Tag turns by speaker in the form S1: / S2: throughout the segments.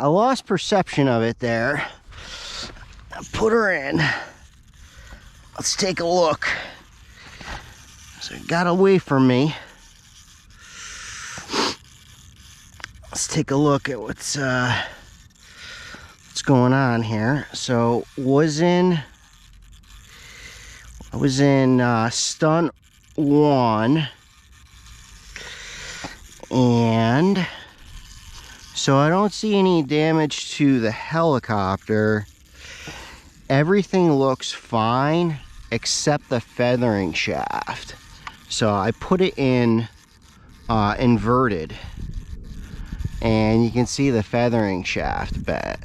S1: I lost perception of it there. I put her in. Let's take a look. So it got away from me. Let's take a look at what's going on here. So I was in stunt 1, and so I don't see any damage to the helicopter. Everything looks fine except the feathering shaft. So I put it in inverted, and you can see the feathering shaft bent.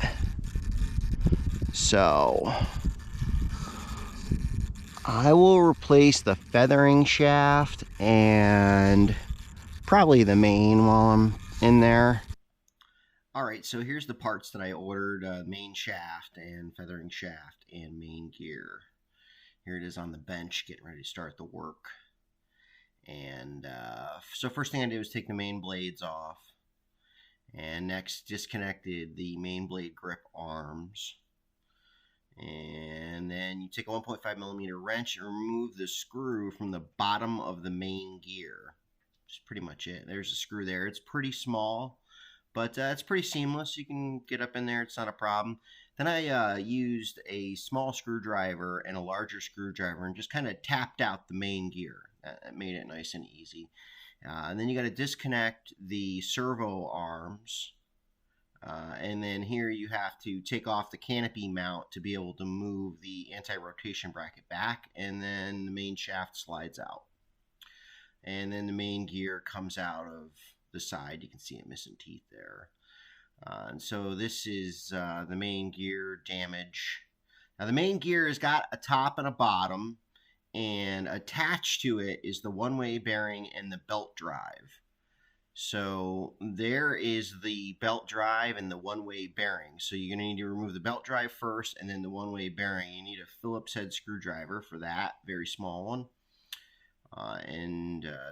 S1: So I will replace the feathering shaft and probably the main while I'm in there. Alright, so here's the parts that I ordered. Main shaft and feathering shaft and main gear. Here it is on the bench getting ready to start the work. And so first thing I did was take the main blades off. And next disconnected the main blade grip arms. And then you take a 1.5mm wrench and remove the screw from the bottom of the main gear. That's pretty much it. There's a screw there. It's pretty small, but it's pretty seamless. You can get up in there. It's not a problem. Then I used a small screwdriver and a larger screwdriver and just kind of tapped out the main gear. That made it nice and easy. And then you got to disconnect the servo arms. And then here you have to take off the canopy mount to be able to move the anti-rotation bracket back, and then the main shaft slides out. And then the main gear comes out of the side. You can see it missing teeth there. And so this is the main gear damage. Now the main gear has got a top and a bottom, and attached to it is the one-way bearing and the belt drive. So there is the belt drive and the one-way bearing. So you're going to need to remove the belt drive first and then the one-way bearing. You need a Phillips head screwdriver for that, very small one.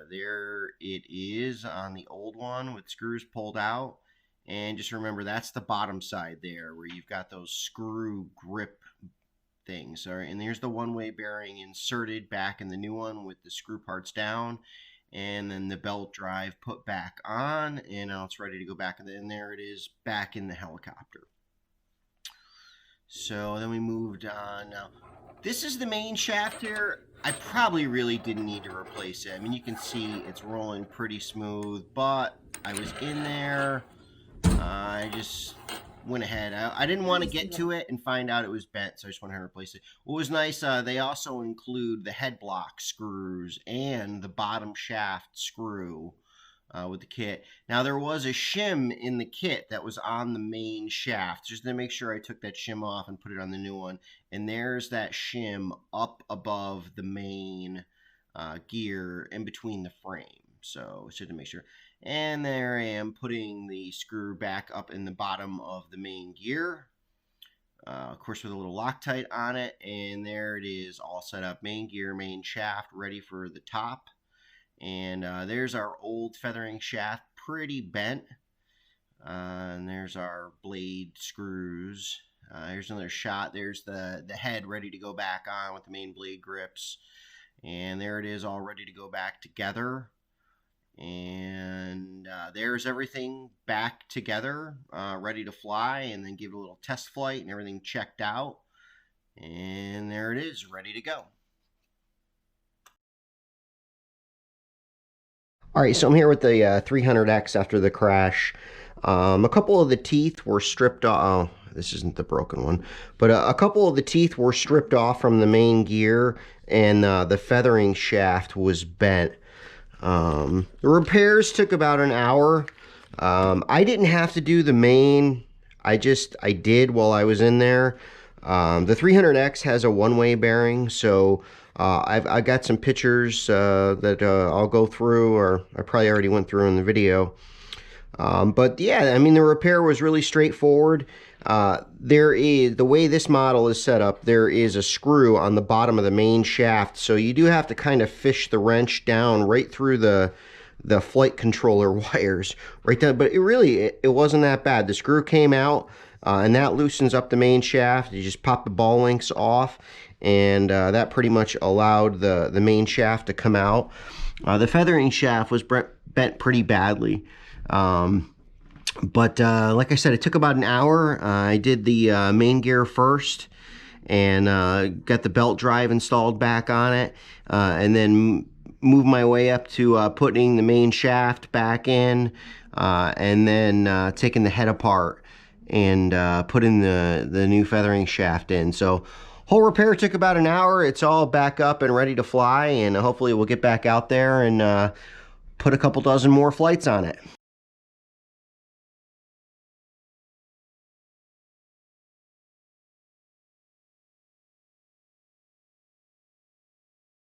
S1: There it is on the old one with screws pulled out. And just remember, that's the bottom side there where you've got those screw grip things. All right, and there's the one-way bearing inserted back in the new one with the screw parts down. And then the belt drive put back on, and now it's ready to go back. And there it is, back in the helicopter. So then we moved on. Now, this is the main shaft here. I probably really didn't need to replace it. I mean, you can see it's rolling pretty smooth, but I was in there. I just went ahead. I didn't want to get to it and find out it was bent, so I just went ahead and replaced it. What was nice, they also include the head block screws and the bottom shaft screw with the kit. Now, there was a shim in the kit that was on the main shaft, just to make sure I took that shim off and put it on the new one. And there's that shim up above the main gear in between the frame. So just to make sure. And there I am putting the screw back up in the bottom of the main gear. Of course, with a little Loctite on it. And there it is, all set up. Main gear, main shaft, ready for the top. And there's our old feathering shaft, pretty bent. And there's our blade screws. Here's another shot. There's the head ready to go back on with the main blade grips. And there it is, all ready to go back together. And there's everything back together, ready to fly, and then give it a little test flight and everything checked out. And there it is, ready to go. All right, so I'm here with the 300X after the crash. A couple of the teeth were stripped off. Oh, this isn't the broken one, but a couple of the teeth were stripped off from the main gear, and the feathering shaft was bent. The repairs took about an hour. I didn't have to do the main. I did while I was in there. The 300X has a one-way bearing, so I got some pictures that I'll go through, or I probably already went through in the video. But yeah, I mean, the repair was really straightforward. The way this model is set up, there is a screw on the bottom of the main shaft, so you do have to kind of fish the wrench down right through the the flight controller wires right there. But it wasn't that bad. The screw came out, and that loosens up the main shaft. You just pop the ball links off, and that pretty much allowed the main shaft to come out. The feathering shaft was bent pretty badly. But like I said, it took about an hour. I did the main gear first, and got the belt drive installed back on it, and then moved my way up to putting the main shaft back in, and then taking the head apart and putting the new feathering shaft in. So whole repair took about an hour. It's all back up and ready to fly, and hopefully we'll get back out there and put a couple dozen more flights on it.